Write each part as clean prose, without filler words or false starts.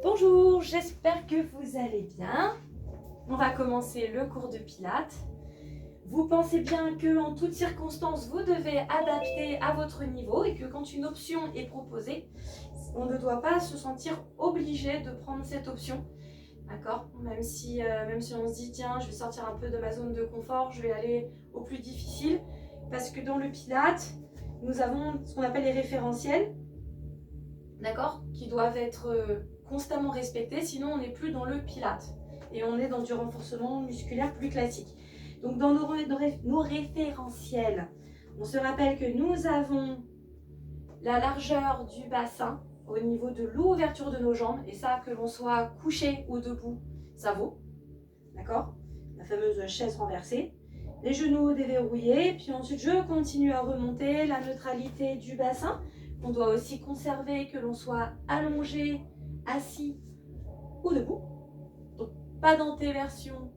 Bonjour, j'espère que vous allez bien. On va commencer le cours de Pilates. Vous pensez bien qu'en toutes circonstances, vous devez adapter à votre niveau et que quand une option est proposée, on ne doit pas se sentir obligé de prendre cette option. D'accord, même si on se dit, tiens, je vais sortir un peu de ma zone de confort, je vais aller au plus difficile. Parce que dans le Pilates, nous avons ce qu'on appelle les référentiels, d'accord, qui doivent être constamment respectés, sinon on n'est plus dans le Pilate et on est dans du renforcement musculaire plus classique. Donc dans nos référentiels, on se rappelle que nous avons la largeur du bassin au niveau de l'ouverture de nos jambes, et ça, que l'on soit couché ou debout, ça vaut, d'accord, la fameuse chaise renversée. Les genoux déverrouillés, puis ensuite je continue à remonter la neutralité du bassin, qu'on doit aussi conserver, que l'on soit allongé, assis ou debout. Donc pas d'antéversion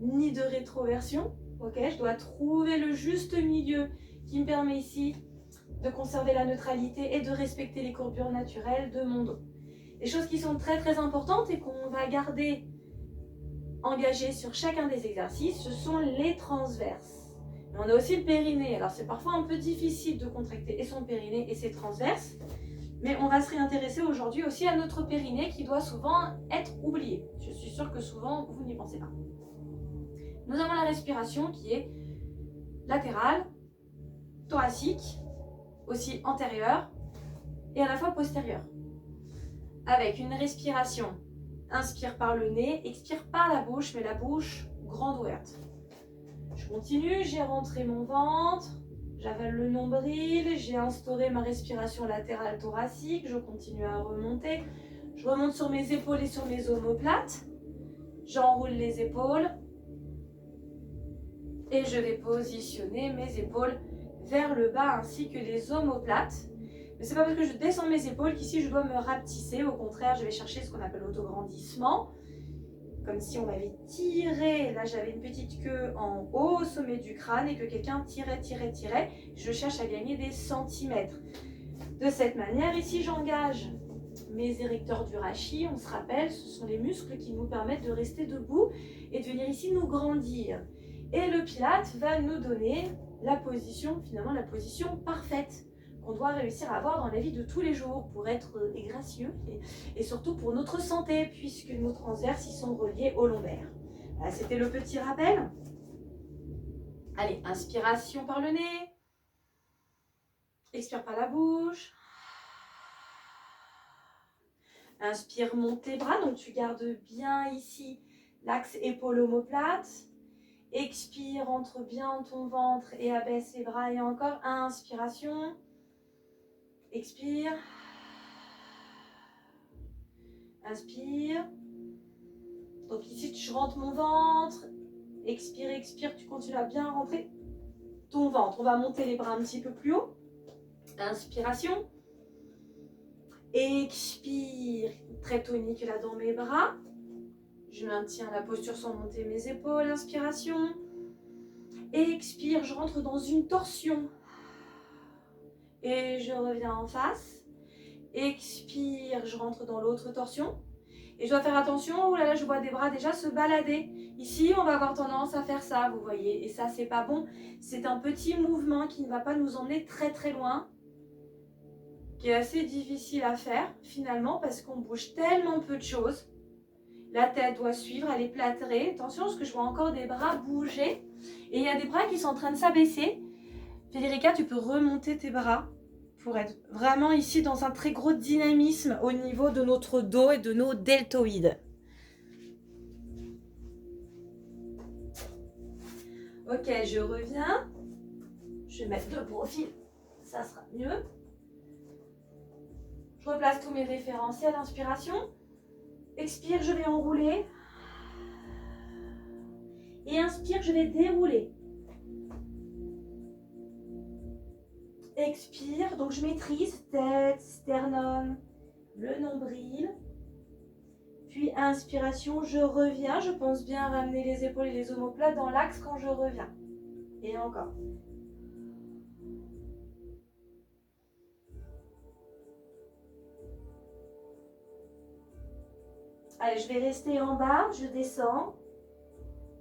ni de rétroversion. Ok, je dois trouver le juste milieu qui me permet ici de conserver la neutralité et de respecter les courbures naturelles de mon dos. Les choses qui sont très très importantes et qu'on va garder engagées sur chacun des exercices, ce sont les transverses. Mais on a aussi le périnée. Alors c'est parfois un peu difficile de contracter et son périnée et ses transverses. Mais on va se réintéresser aujourd'hui aussi à notre périnée qui doit souvent être oublié. Je suis sûre que souvent vous n'y pensez pas. Nous avons la respiration qui est latérale, thoracique, aussi antérieure et à la fois postérieure. Avec une respiration, inspire par le nez, expire par la bouche, mais la bouche grande ouverte. Je continue, j'ai rentré mon ventre, j'avale le nombril, j'ai instauré ma respiration latérale thoracique, je continue à remonter. Je remonte sur mes épaules et sur mes omoplates. J'enroule les épaules. Et je vais positionner mes épaules vers le bas ainsi que les omoplates. Mais c'est pas parce que je descends mes épaules qu'ici je dois me rapetisser. Au contraire, je vais chercher ce qu'on appelle l'autograndissement. Comme si on m'avait tiré, là j'avais une petite queue en haut au sommet du crâne et que quelqu'un tirait. Je cherche à gagner des centimètres. De cette manière, ici j'engage mes érecteurs du rachis. On se rappelle, ce sont les muscles qui nous permettent de rester debout et de venir ici nous grandir. Et le Pilate va nous donner la position, finalement la position parfaite qu'on doit réussir à avoir dans la vie de tous les jours pour être gracieux et surtout pour notre santé, puisque nos transverses y sont reliés au lombaire. Voilà, c'était le petit rappel. Allez, inspiration par le nez. Expire par la bouche. Inspire, monte tes bras, donc tu gardes bien ici l'axe épaule-omoplate. Expire, entre bien ton ventre et abaisse les bras et encore. Inspiration. Expire. Inspire. Donc ici, je rentre mon ventre. Expire, expire, tu continues à bien rentrer ton ventre. On va monter les bras un petit peu plus haut. Inspiration. Expire, très tonique là dans mes bras. Je maintiens la posture sans monter mes épaules. Inspiration. Expire, je rentre dans une torsion. Et je reviens en face. Expire, je rentre dans l'autre torsion. Et je dois faire attention, oh là là, je vois des bras déjà se balader. Ici, on va avoir tendance à faire ça, vous voyez. Et ça, c'est pas bon. C'est un petit mouvement qui ne va pas nous emmener très très loin, qui est assez difficile à faire finalement parce qu'on bouge tellement peu de choses. La tête doit suivre, elle est plâtrée. Attention parce que je vois encore des bras bouger. Et il y a des bras qui sont en train de s'abaisser. Federica, tu peux remonter tes bras pour être vraiment ici dans un très gros dynamisme au niveau de notre dos et de nos deltoïdes. Ok, je reviens. Je vais mettre de profil, ça sera mieux. Je replace tous mes référentiels, inspiration. Expire, je vais enrouler. Et inspire, je vais dérouler. Expire, donc je maîtrise tête, sternum, le nombril. Puis inspiration, je reviens. Je pense bien ramener les épaules et les omoplates dans l'axe quand je reviens. Et encore. Allez, je vais rester en bas, je descends.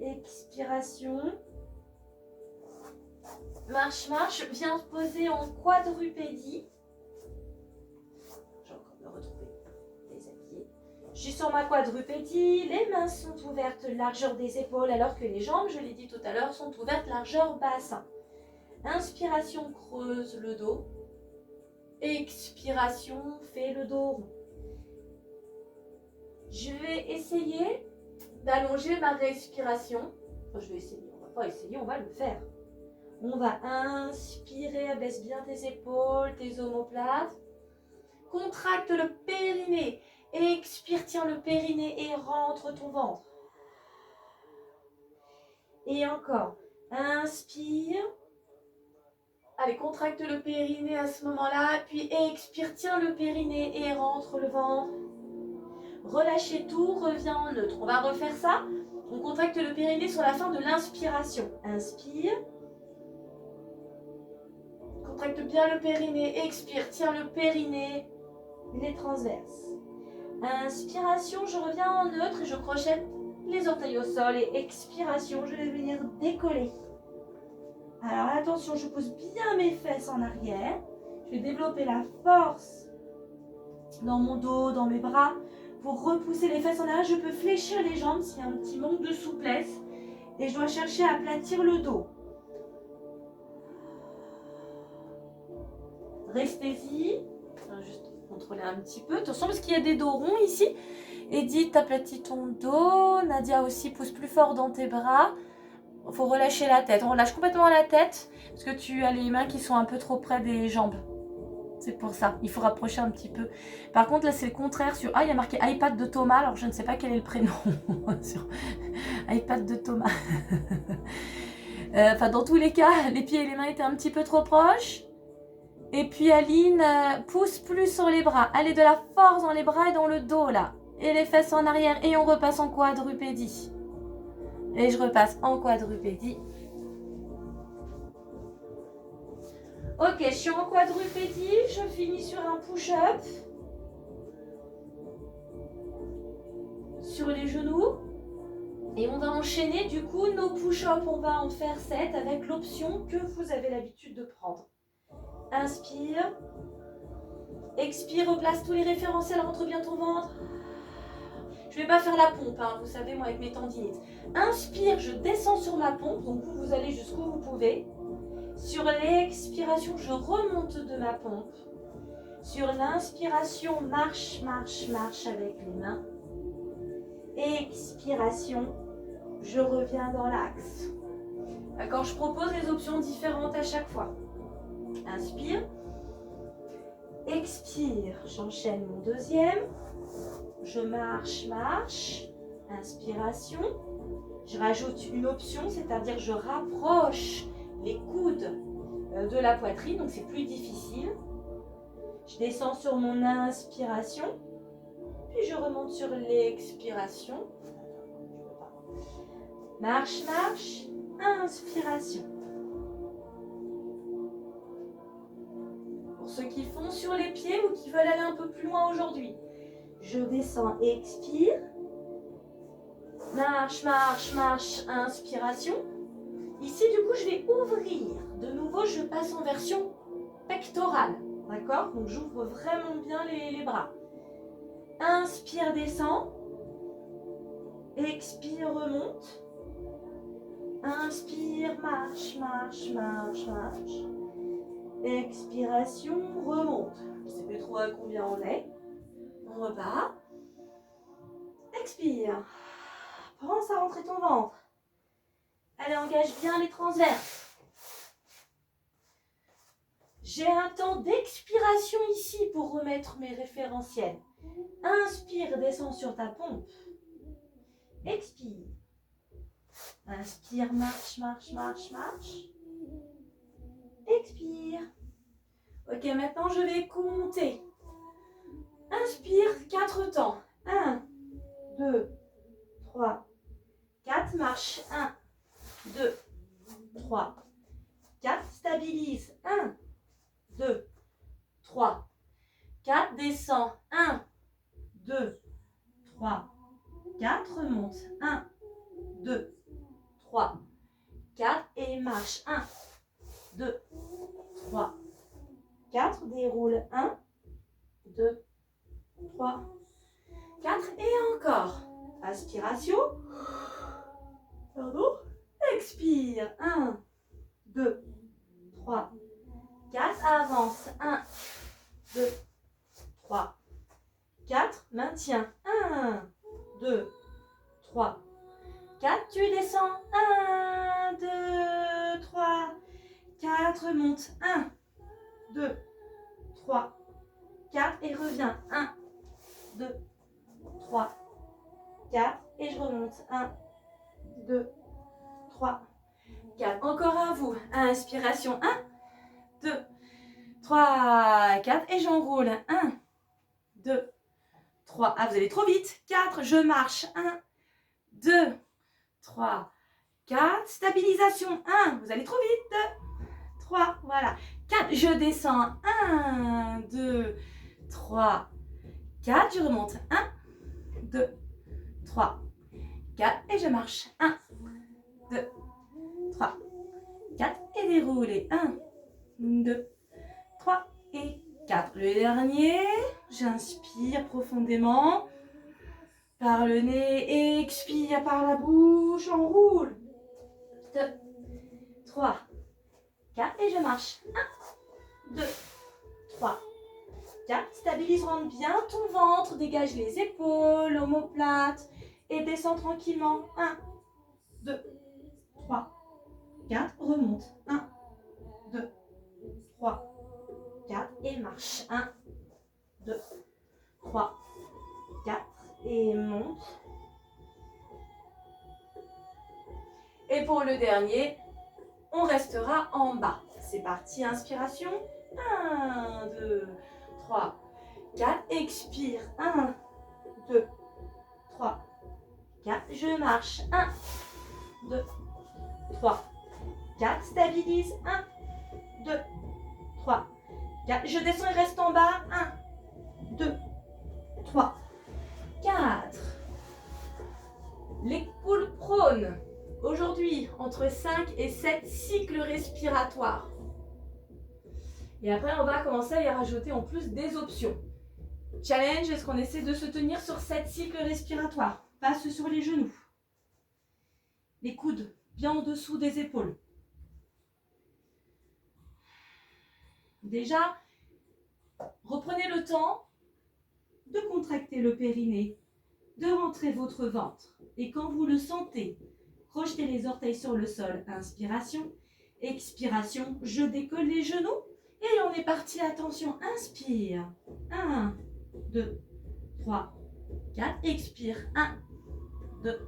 Expiration. Marche, marche, viens te poser en quadrupédie. Je vais encore me retrouver les habillés. Je suis sur ma quadrupédie, les mains sont ouvertes largeur des épaules alors que les jambes, je l'ai dit tout à l'heure, sont ouvertes largeur bassin. Inspiration, creuse le dos. Expiration, fais le dos rond. Je vais essayer d'allonger ma respiration. Enfin, je vais essayer, on va pas essayer, on va le faire. On va inspirer, abaisse bien tes épaules, tes omoplates. Contracte le périnée. Expire, tiens le périnée et rentre ton ventre. Et encore. Inspire. Allez, contracte le périnée à ce moment-là. Puis expire, tiens le périnée et rentre le ventre. Relâchez tout, reviens en neutre. On va refaire ça. On contracte le périnée sur la fin de l'inspiration. Inspire. Contracte bien le périnée. Expire, tiens le périnée. Les transverses. Inspiration, je reviens en neutre et je crochette les orteils au sol. Et expiration, je vais venir décoller. Alors attention, je pose bien mes fesses en arrière. Je vais développer la force dans mon dos, dans mes bras. Pour repousser les fesses en arrière, je peux fléchir les jambes s'il y a un petit manque de souplesse. Et je dois chercher à aplatir le dos. Restez-y. Juste contrôler un petit peu. Attention parce qu'il y a des dos ronds ici. Edith, aplatis ton dos. Nadia aussi, pousse plus fort dans tes bras. Il faut relâcher la tête. On relâche complètement la tête parce que tu as les mains qui sont un peu trop près des jambes. C'est pour ça. Il faut rapprocher un petit peu. Par contre, là, c'est le contraire. Sur il y a marqué iPad de Thomas. Alors, je ne sais pas quel est le prénom. Sur iPad de Thomas. Enfin, dans tous les cas, les pieds et les mains étaient un petit peu trop proches. Et puis, Aline, pousse plus sur les bras. Allez, de la force dans les bras et dans le dos, là. Et les fesses en arrière. Et on repasse en quadrupédie. Et je repasse en quadrupédie. Ok, je suis en quadrupédie. Je finis sur un push-up. Sur les genoux. Et on va enchaîner du coup nos push-ups. On va en faire 7 avec l'option que vous avez l'habitude de prendre. Inspire. Expire, replace tous les référentiels, rentre bien ton ventre. Je ne vais pas faire la pompe, hein, vous savez, moi avec mes tendinites. Inspire, je descends sur ma pompe, donc vous allez jusqu'où vous pouvez. Sur l'expiration, je remonte de ma pompe. Sur l'inspiration, marche, marche, marche avec les mains. Expiration, je reviens dans l'axe. D'accord, je propose des options différentes à chaque fois. Inspire. Expire, j'enchaîne mon deuxième. Je marche, marche. Inspiration. Je rajoute une option, c'est-à-dire je rapproche les coudes de la poitrine, donc c'est plus difficile. Je descends sur mon inspiration, puis je remonte sur l'expiration. Marche, marche, inspiration. Pour ceux qui font sur les pieds ou qui veulent aller un peu plus loin aujourd'hui, je descends, expire. Marche, marche, marche, inspiration. Ici, du coup, je vais ouvrir. De nouveau, je passe en version pectorale. D'accord? Donc, j'ouvre vraiment bien les bras. Inspire, descend. Expire, remonte. Inspire, marche, marche, marche, marche. Expiration, remonte. Je ne sais plus trop à combien on est. On repart. Expire. Pense à rentrer ton ventre. Allez, engage bien les transverses. J'ai un temps d'expiration ici pour remettre mes référentiels. Inspire, descends sur ta pompe. Expire. Inspire, marche, marche, marche, marche. Expire. Ok, maintenant je vais compter. Inspire, 4 temps. 1, 2, 3, 4. Marche. 1, 2, 3, 4. Stabilise. 1, 2, 3, 4. Descends. 1, 2, 3, 4, remonte. 1, 2, 3, 4 et marche. 1, 2, 3, 4, déroule. 1, 2, 3, 4 et encore. Inspiration. Pardon. Expire. 1, 2, 3, 4. Avance. 1, 2, 3, 4. Maintiens. 1, 2, 3, 4. Tu descends. 1, 2, 3, 4. Monte. 1, 2, 3, 4. Et reviens. 1, 2, 3, 4. Et je remonte. 1, 2, 3, 4. Encore à vous. Inspiration. 1, 2, 3, 4. Et j'enroule. 1, 2, 3. Ah, vous allez trop vite. 4. Je marche. 1, 2, 3, 4. Stabilisation. 1. Vous allez trop vite. 2, 3. Voilà. 4. Je descends. 1, 2, 3, 4. Je remonte. 1, 2, 3, 4. Et je marche. 1, 2, 3, 4. Et déroulez. 1, 2, 3 et 4. Le dernier. J'inspire profondément. Par le nez. Expire par la bouche. Enroule. 2, 3, 4. Et je marche. 1, 2, 3, 4. Stabilise, rentre bien ton ventre. Dégage les épaules. Omoplate. Et descends tranquillement. 1, 2, 3, 4. Remonte. 1, 2, 3, 4. Et marche. 1, 2, 3, 4. Et monte. Et pour le dernier, on restera en bas. C'est parti, inspiration. 1, 2, 3, 4. Expire. 1, 2, 3, 4. Je marche. 1, 2, 3, 4. Stabilise. 1, 2, 3, 4. Je descends et reste en bas. 1, 2, 3, 4. Les poules prônes. Aujourd'hui, entre 5 et 7 cycles respiratoires. Et après, on va commencer à y rajouter en plus des options. Challenge, est-ce qu'on essaie de se tenir sur 7 cycles respiratoires? Passe sur les genoux. Les coudes bien en dessous des épaules. Déjà, reprenez le temps de contracter le périnée, de rentrer votre ventre. Et quand vous le sentez, projetez les orteils sur le sol. Inspiration, expiration, je décolle les genoux. Et on est parti, attention, inspire. 1, 2, 3, 4, expire. 1, 2,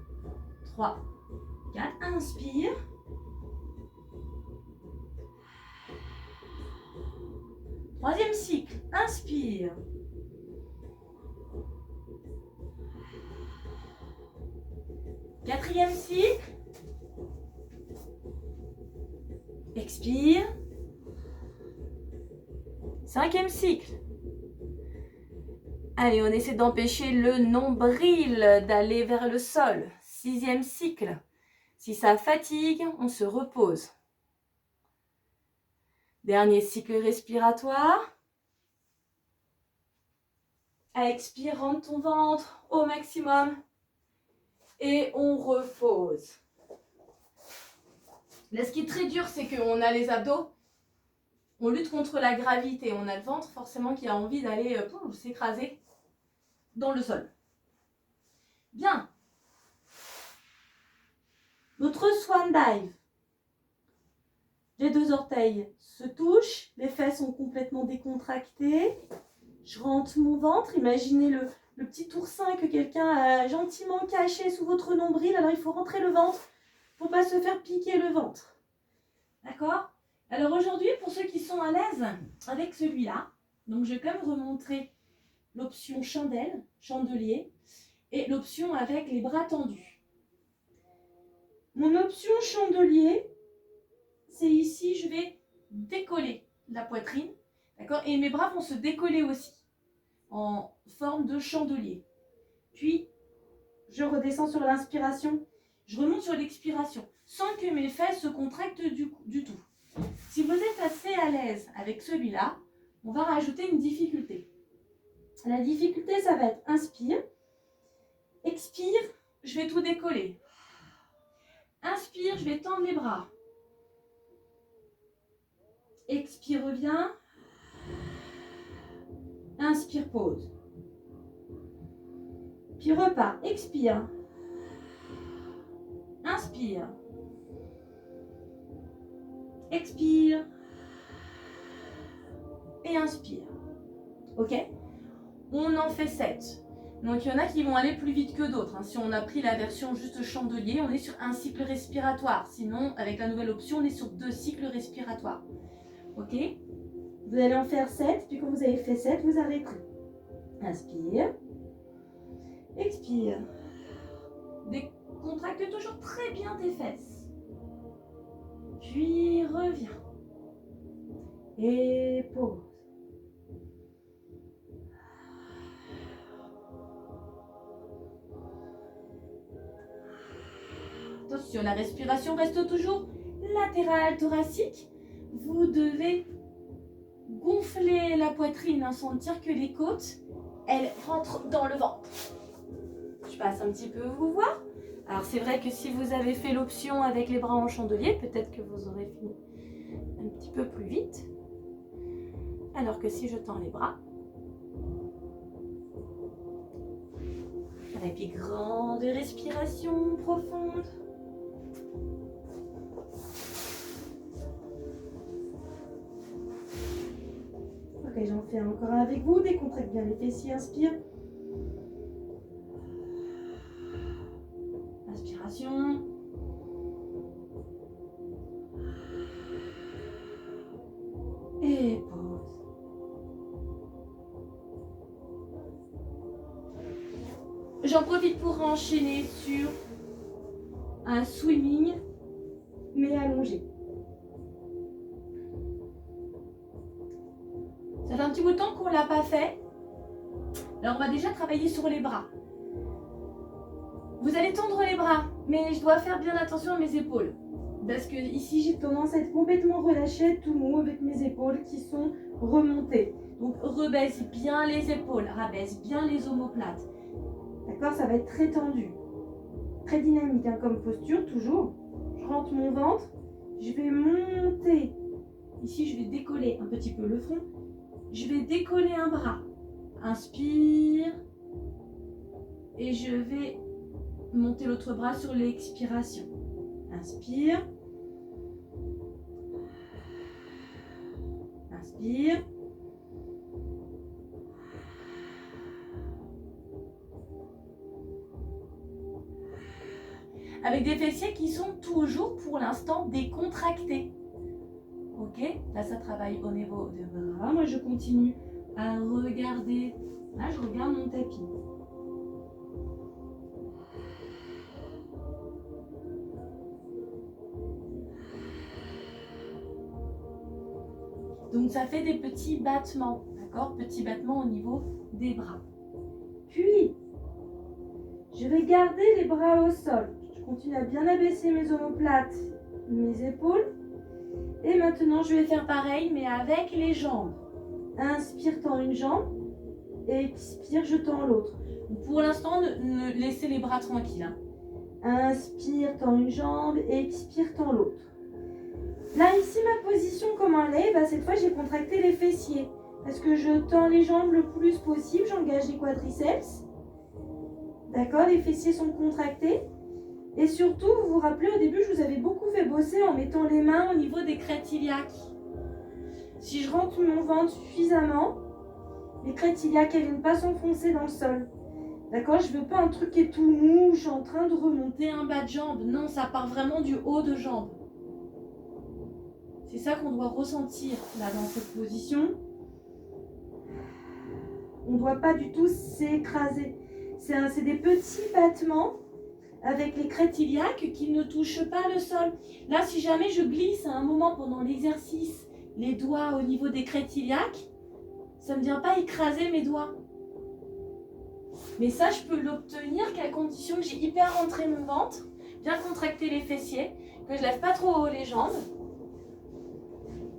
3, 4, inspire. Troisième cycle, inspire. Quatrième cycle. Expire. Cinquième cycle. Allez, on essaie d'empêcher le nombril d'aller vers le sol. Sixième cycle. Si ça fatigue, on se repose. Dernier cycle respiratoire. Expire, rentre ton ventre au maximum. Et on repose. Là, ce qui est très dur, c'est qu'on a les abdos. On lutte contre la gravité. On a le ventre forcément qui a envie d'aller s'écraser dans le sol. Bien. Notre swan dive. Les deux orteils se touchent. Les fesses sont complètement décontractées. Je rentre mon ventre. Imaginez le petit oursin que quelqu'un a gentiment caché sous votre nombril. Alors, il faut rentrer le ventre pour ne pas se faire piquer le ventre. D'accord? Alors, aujourd'hui, pour ceux qui sont à l'aise avec celui-là, donc je vais quand même remontrer l'option chandelle, chandelier, et l'option avec les bras tendus. Mon option chandelier, c'est ici, je vais décoller la poitrine, d'accord? Et mes bras vont se décoller aussi, en forme de chandelier. Puis, Je redescends sur l'inspiration. Je remonte sur l'expiration, sans que mes fesses se contractent du tout. Si vous êtes assez à l'aise avec celui-là, on va rajouter une difficulté. La difficulté, ça va être inspire, expire, je vais tout décoller. Inspire, je vais tendre les bras. Expire, reviens. Inspire, pause. Puis repars, expire. Inspire. Expire. Et inspire. Ok? On en fait 7. Donc il y en a qui vont aller plus vite que d'autres. Si on a pris la version juste chandelier, on est sur un cycle respiratoire. Sinon, avec la nouvelle option, on est sur 2 cycles respiratoires. Ok? Vous allez en faire 7, puis quand vous avez fait 7, vous arrêterez. Inspire. Expire. Contracte toujours très bien tes fesses. Puis reviens. Et pause. Attention, la respiration reste toujours latérale thoracique. Vous devez gonfler la poitrine, sentir que les côtes, elles rentrent dans le ventre. Je passe un petit peu vous voir. Alors c'est vrai que si vous avez fait l'option avec les bras en chandelier, peut-être que vous aurez fini un petit peu plus vite. Alors que si je tends les bras, et puis grande respiration profonde. Ok, j'en fais encore un avec vous. Décontracte bien les fessiers, inspire. Inspiration. Et pause. J'en profite pour enchaîner sur un swimming, mais allongé. Ça fait un petit bout de temps qu'on ne l'a pas fait. Alors on va déjà travailler sur les bras. Vous allez tendre les bras, mais je dois faire bien attention à mes épaules. Parce que ici j'ai tendance à être complètement relâchée, tout mou, avec mes épaules qui sont remontées. Donc rebaisse bien les épaules, rabaisse bien les omoplates. D'accord, ça va être très tendu. Très dynamique comme posture, toujours. Je rentre mon ventre, je vais monter. Ici je vais décoller un petit peu le front. Je vais décoller un bras. Inspire. Et je vais monter l'autre bras sur l'expiration. Inspire. Inspire. Avec des fessiers qui sont toujours pour l'instant décontractés. Ok, là ça travaille au niveau des bras. Moi je continue à regarder. Là je regarde mon tapis. Donc ça fait des petits battements, d'accord? Petits battements au niveau des bras. Puis, je vais garder les bras au sol. Je continue à bien abaisser mes omoplates, mes épaules. Et maintenant, je vais faire pareil, mais avec les jambes. Inspire, tends une jambe. Expire, je tends l'autre. Pour l'instant, ne laissez les bras tranquilles. Inspire, tends une jambe. Expire, tends l'autre. Là, ici, ma position, comment elle est? Cette fois, j'ai contracté les fessiers. Parce que je tends les jambes le plus possible. J'engage les quadriceps. D'accord? Les fessiers sont contractés. Et surtout, vous vous rappelez, au début, je vous avais beaucoup fait bosser en mettant les mains au niveau des crêtes iliaques. Si je rentre mon ventre suffisamment, les crêtes iliaques, elles ne viennent pas s'enfoncer dans le sol. D'accord? Je ne veux pas un truc qui est tout mou, je suis en train de remonter un bas de jambe. Non, ça part vraiment du haut de jambe. C'est ça qu'on doit ressentir là dans cette position. On ne doit pas du tout s'écraser. C'est des petits battements avec les crêtes iliaques qui ne touchent pas le sol. Là, si jamais je glisse à un moment pendant l'exercice les doigts au niveau des crêtes iliaques, ça ne vient pas écraser mes doigts. Mais ça, je peux l'obtenir qu'à condition que j'ai hyper rentré mon ventre, bien contracter les fessiers, que je lève pas trop haut les jambes.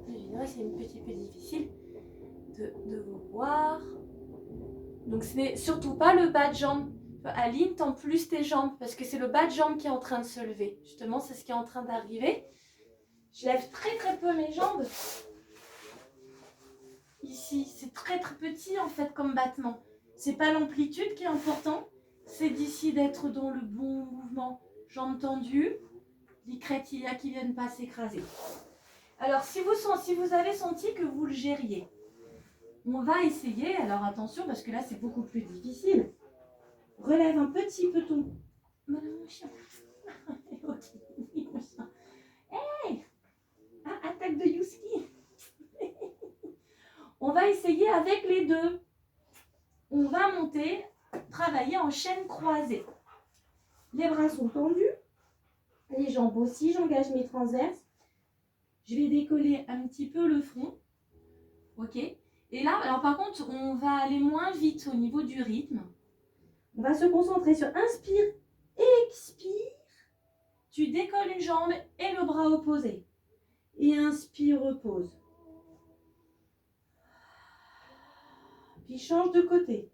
Je dirais que c'est un petit peu difficile de vous voir. Donc ce n'est surtout pas le bas de jambe. Aligne, tends plus tes jambes parce que c'est le bas de jambe qui est en train de se lever. Justement, c'est ce qui est en train d'arriver. Je lève très très peu mes jambes. Ici, c'est très très petit en fait comme battement. C'est pas l'amplitude qui est important, c'est d'ici d'être dans le bon mouvement. Jambes tendues, les crétillas qui viennent pas s'écraser. Alors si vous avez senti que vous le gériez, on va essayer, alors attention parce que là c'est beaucoup plus difficile. Relève un petit peu ton... Mon chien. Hey, attaque de Yuski. On va essayer avec les deux. On va monter, travailler en chaîne croisée. Les bras sont tendus, les jambes aussi, j'engage mes transverses. Je vais décoller un petit peu le front. Ok. Et là, alors par contre, on va aller moins vite au niveau du rythme. On va se concentrer sur inspire, expire. Tu décolles une jambe et le bras opposé. Et inspire, repose. Puis change de côté.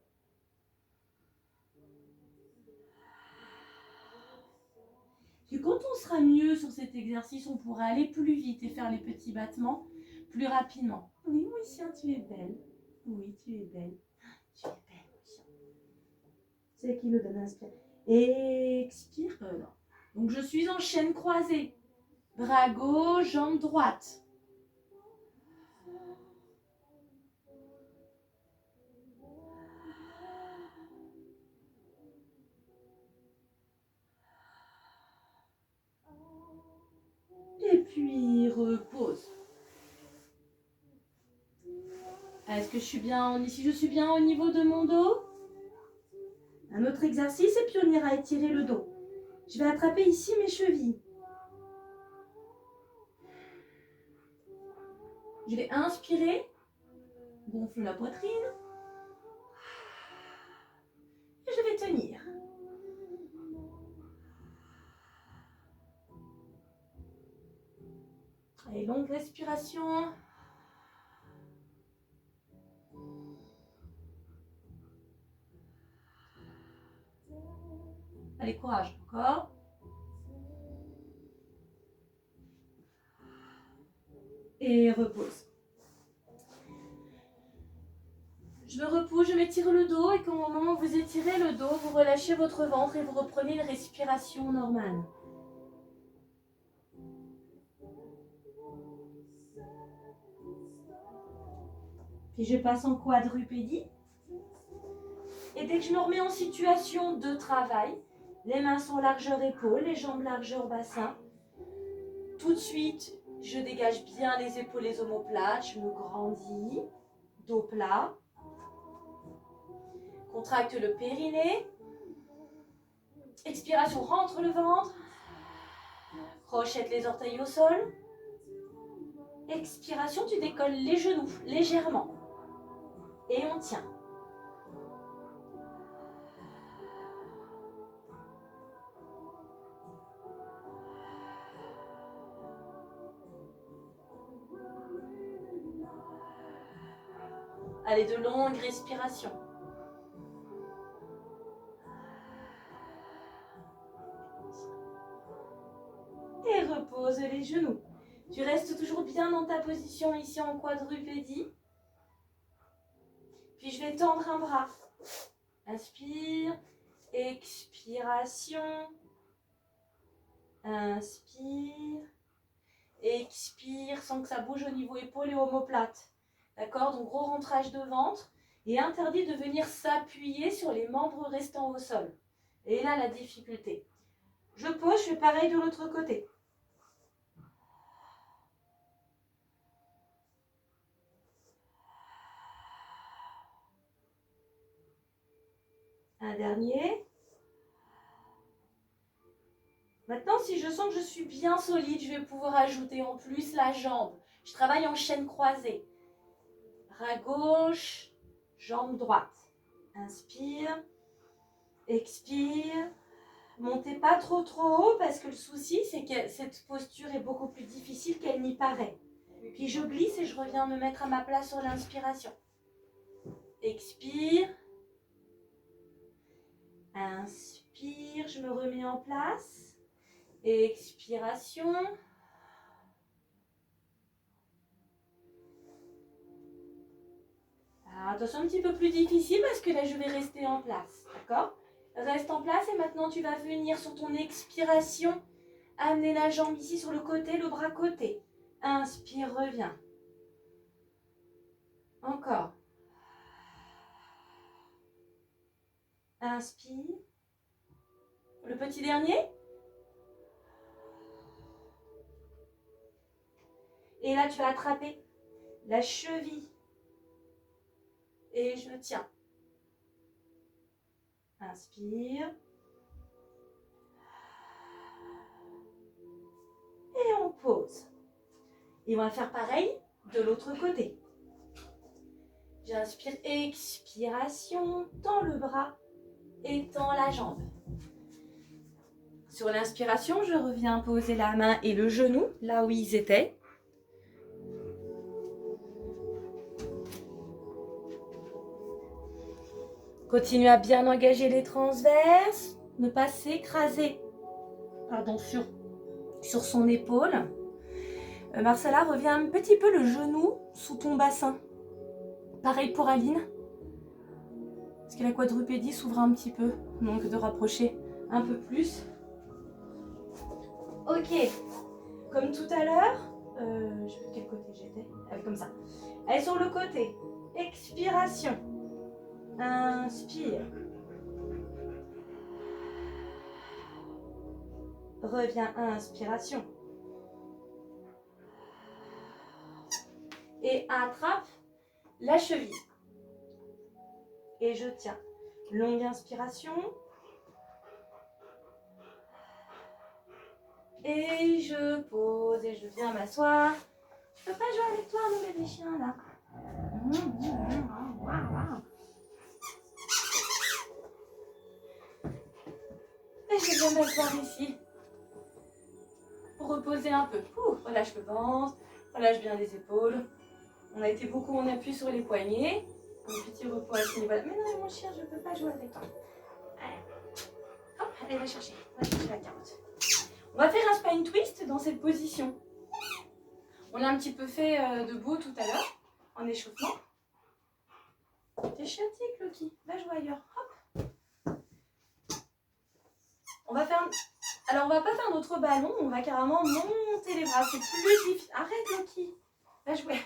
Puis quand on sera mieux sur cet exercice, on pourra aller plus vite et faire les petits battements plus rapidement. Oui, mon chien, tu es belle. Oui, tu es belle. Tu es belle, mon chien. C'est qui le donne, inspire. Expire. Non. Donc je suis en chaîne croisée. Bras gauche, jambe droite. Et puis repose. Est-ce que je suis bien ici? Je suis bien au niveau de mon dos. Un autre exercice et puis on ira étirer le dos. Je vais attraper ici mes chevilles. Je vais inspirer, gonfle la poitrine. Et je vais tenir. Allez, longue respiration. Allez, courage encore. Et repose. Je me repose, je m'étire le dos et qu'au moment où vous étirez le dos, vous relâchez votre ventre et vous reprenez une respiration normale. Puis je passe en quadrupédie. Et dès que je me remets en situation de travail, les mains sont largeur épaule, les jambes largeur bassin. Tout de suite, je dégage bien les épaules, les omoplates, je me grandis, dos plat. Contracte le périnée. Expiration, rentre le ventre. Crochette les orteils au sol. Expiration, tu décolles les genoux légèrement. Et on tient. Allez, de longues respirations. Et repose les genoux. Tu restes toujours bien dans ta position ici en quadrupédie. Puis je vais tendre un bras. Inspire, expiration. Inspire, expire sans que ça bouge au niveau épaule et omoplate. D'accord? Donc gros rentrage de ventre et interdit de venir s'appuyer sur les membres restants au sol. Et là la difficulté. Je pose, je fais pareil de l'autre côté. Un dernier. Maintenant, si je sens que je suis bien solide, je vais pouvoir ajouter en plus la jambe. Je travaille en chaîne croisée. Bras gauche, jambe droite. Inspire, Expire. Montez pas trop haut parce que le souci, c'est que cette posture est beaucoup plus difficile qu'elle n'y paraît. Puis je glisse et je reviens me mettre à ma place sur l'inspiration. Expire. Inspire, je me remets en place. Expiration. Alors, attention, un petit peu plus difficile parce que là, je vais rester en place. D'accord ? Reste en place et maintenant, tu vas venir sur ton expiration. Amener la jambe ici sur le côté, le bras côté. Inspire, reviens. Encore. Inspire. Le petit dernier. Et là, tu vas attraper la cheville. Et je tiens. Inspire. Et on pose. Et on va faire pareil de l'autre côté. J'inspire, expiration, tends le bras et tends la jambe. Sur l'inspiration, je reviens poser la main et le genou là où ils étaient. Continue à bien engager les transverses, ne pas s'écraser sur son épaule. Marcella, reviens un petit peu le genou sous ton bassin. Pareil pour Aline. Parce que la quadrupédie s'ouvre un petit peu, donc de rapprocher un peu plus. Ok, comme tout à l'heure, je sais plus de quel côté j'étais. Comme ça. Allez sur le côté. Expiration. Inspire. Reviens, inspiration. Et attrape la cheville. Et je tiens. Longue inspiration. Et je pose et je viens m'asseoir. Je peux pas jouer avec toi, mon bébé chien, là. Et je viens m'asseoir ici. Pour reposer un peu. Relâche le ventre. Relâche bien les épaules. On a été beaucoup en appui sur les poignets. Un petit repos à ce niveau-là. Mais non, mon chien, je ne peux pas jouer avec toi. Allez. Hop, allez, va chercher la carotte. On va faire un spine twist dans cette position. On l'a un petit peu fait debout tout à l'heure, en échauffement. T'es chiatique, Loki. Va jouer ailleurs. Hop. On va faire... Alors, on va pas faire notre ballon. On va carrément monter les bras. C'est plus difficile. Arrête, Loki. Va jouer.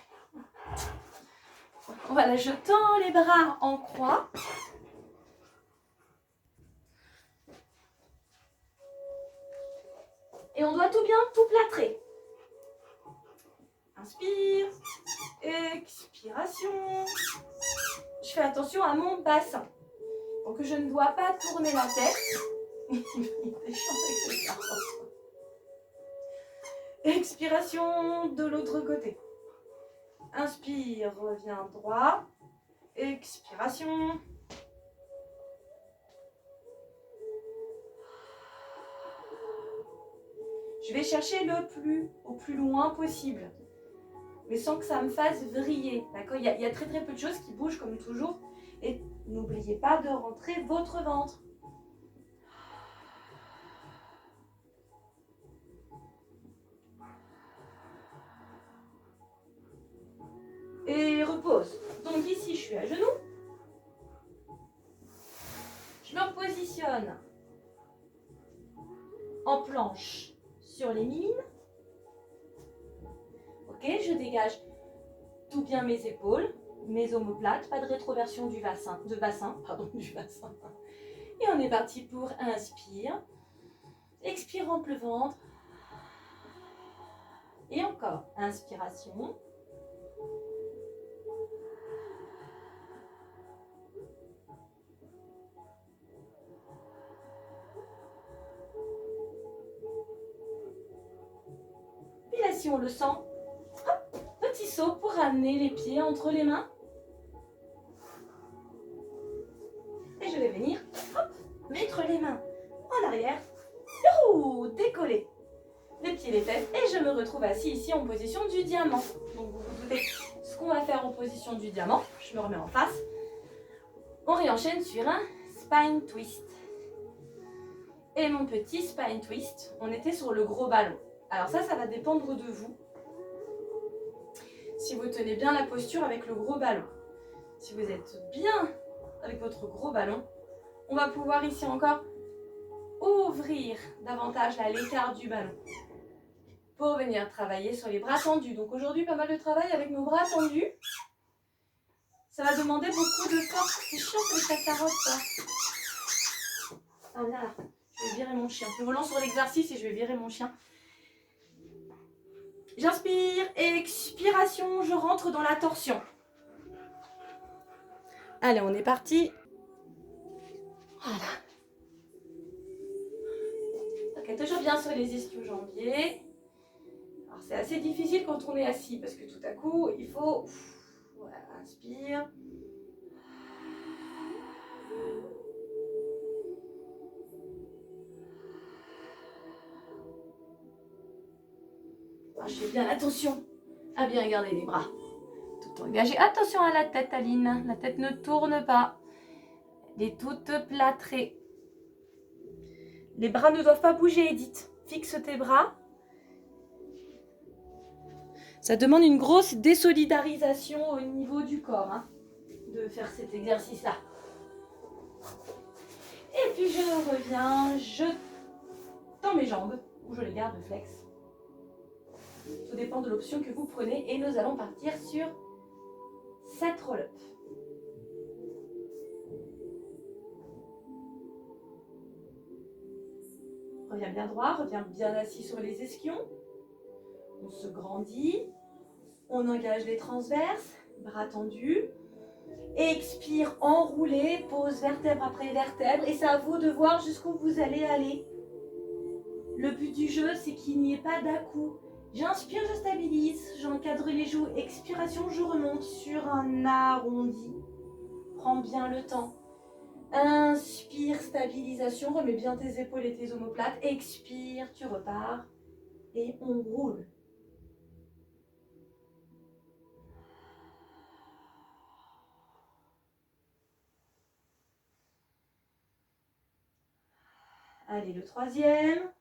Voilà, je tends les bras en croix. Et on doit tout bien, tout plâtrer. Inspire. Expiration. Je fais attention à mon bassin. Donc je ne dois pas tourner la tête. Expiration de l'autre côté. Inspire, reviens droit. Expiration. Je vais chercher au plus loin possible. Mais sans que ça me fasse vriller. D'accord ? Il y a très peu de choses qui bougent comme toujours. Et n'oubliez pas de rentrer votre ventre. Et repose. Donc ici, je suis à genoux. Je me repositionne en planche sur les mimines. Ok, je dégage tout bien mes épaules, mes omoplates, pas de rétroversion du bassin. Et on est parti pour inspire. Expire, rentre le ventre. Et encore, inspiration. Puis là, si on le sent, hop, petit saut pour ramener les pieds entre les mains. Et je vais venir, hop, mettre mains en arrière. Youhou, décoller les pieds, les fesses. Et je me retrouve assis ici en position du diamant. Donc vous vous doutez ce qu'on va faire en position du diamant. Je me remets en face. On réenchaîne sur un spine twist. Et mon petit spine twist, on était sur le gros ballon. Alors ça va dépendre de vous. Si vous tenez bien la posture avec le gros ballon. Si vous êtes bien avec votre gros ballon, on va pouvoir ici encore ouvrir davantage l'écart du ballon pour venir travailler sur les bras tendus. Donc aujourd'hui, pas mal de travail avec nos bras tendus. Ça va demander beaucoup de force. C'est chiant avec ta carotte, ça. Ah, viens là. Je vais virer mon chien. Je relance sur l'exercice et je vais virer mon chien. J'inspire, expiration, je rentre dans la torsion. Allez, on est parti. Voilà. Ok, toujours bien sur les ischio-jambiers. Alors c'est assez difficile quand on est assis parce que tout à coup, il faut... Voilà, inspire. Alors, je fais bien attention à bien garder les bras. Tout engagé. Attention à la tête, Aline. La tête ne tourne pas. Elle est toute plâtrée. Les bras ne doivent pas bouger, Edith. Fixe tes bras. Ça demande une grosse désolidarisation au niveau du corps, hein, de faire cet exercice-là. Et puis je reviens, je tends mes jambes, ou je les garde flex. Tout dépend de l'option que vous prenez. Et nous allons partir sur 7 roll-up. Reviens bien droit, reviens bien assis sur les ischions. On se grandit. On engage les transverses, bras tendus. Expire, enroulé, pose vertèbre après vertèbre. Et c'est à vous de voir jusqu'où vous allez aller. Le but du jeu, c'est qu'il n'y ait pas d'à-coup. J'inspire, je stabilise, j'encadre les joues. Expiration, je remonte sur un arrondi. Prends bien le temps. Inspire, stabilisation, remets bien tes épaules et tes omoplates. Expire, tu repars et on roule. Allez, le troisième.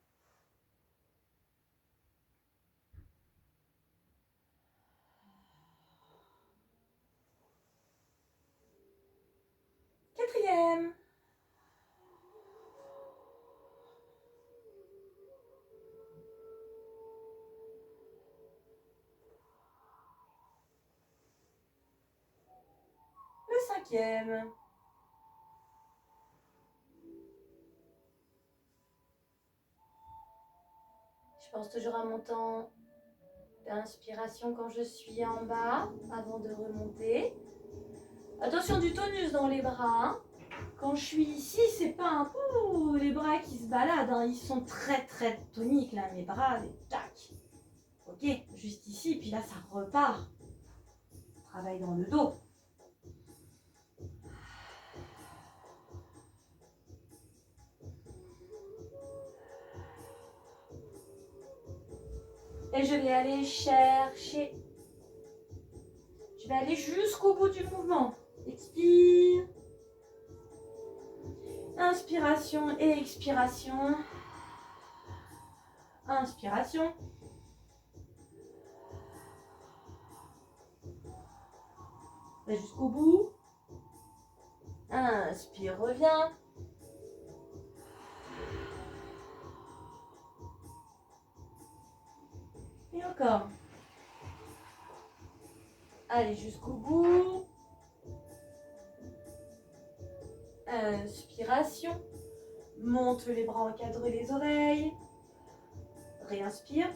Quatrième. Le cinquième. Je pense toujours à mon temps d'inspiration quand je suis en bas, avant de remonter. Attention du tonus dans les bras. Hein. Quand je suis ici, c'est pas un peu les bras qui se baladent. Hein. Ils sont très très toniques là, mes bras. Tac. Ok, juste ici, puis là ça repart. Travail dans le dos. Et je vais aller chercher. Je vais aller jusqu'au bout du mouvement. Expire. Inspiration et expiration. Inspiration. Va jusqu'au bout. Inspire, reviens. Et encore. Allez jusqu'au bout. Inspiration. Monte les bras, encadre les oreilles. Réinspire.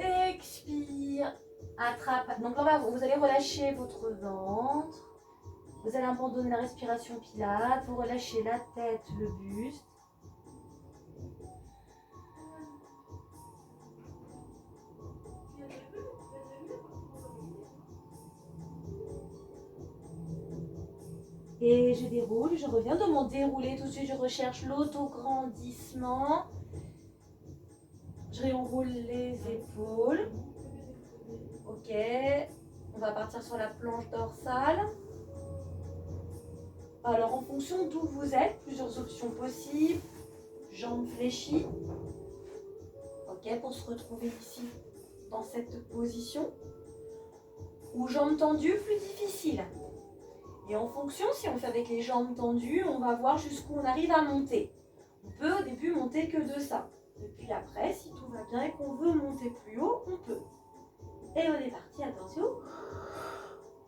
Expire. Attrape. Donc là, vous allez relâcher votre ventre. Vous allez abandonner la respiration pilate. Vous relâchez la tête, le buste. Et je déroule, je reviens de mon déroulé. Tout de suite, je recherche l'autograndissement. Je réenroule les épaules. Ok. On va partir sur la planche dorsale. Alors, en fonction d'où vous êtes, plusieurs options possibles. Jambes fléchies. Ok, pour se retrouver ici, dans cette position. Ou jambes tendues, plus difficile. Et en fonction, si on fait avec les jambes tendues, on va voir jusqu'où on arrive à monter. On peut au début monter que de ça. Et puis après, si tout va bien et qu'on veut monter plus haut, on peut. Et on est parti, attention.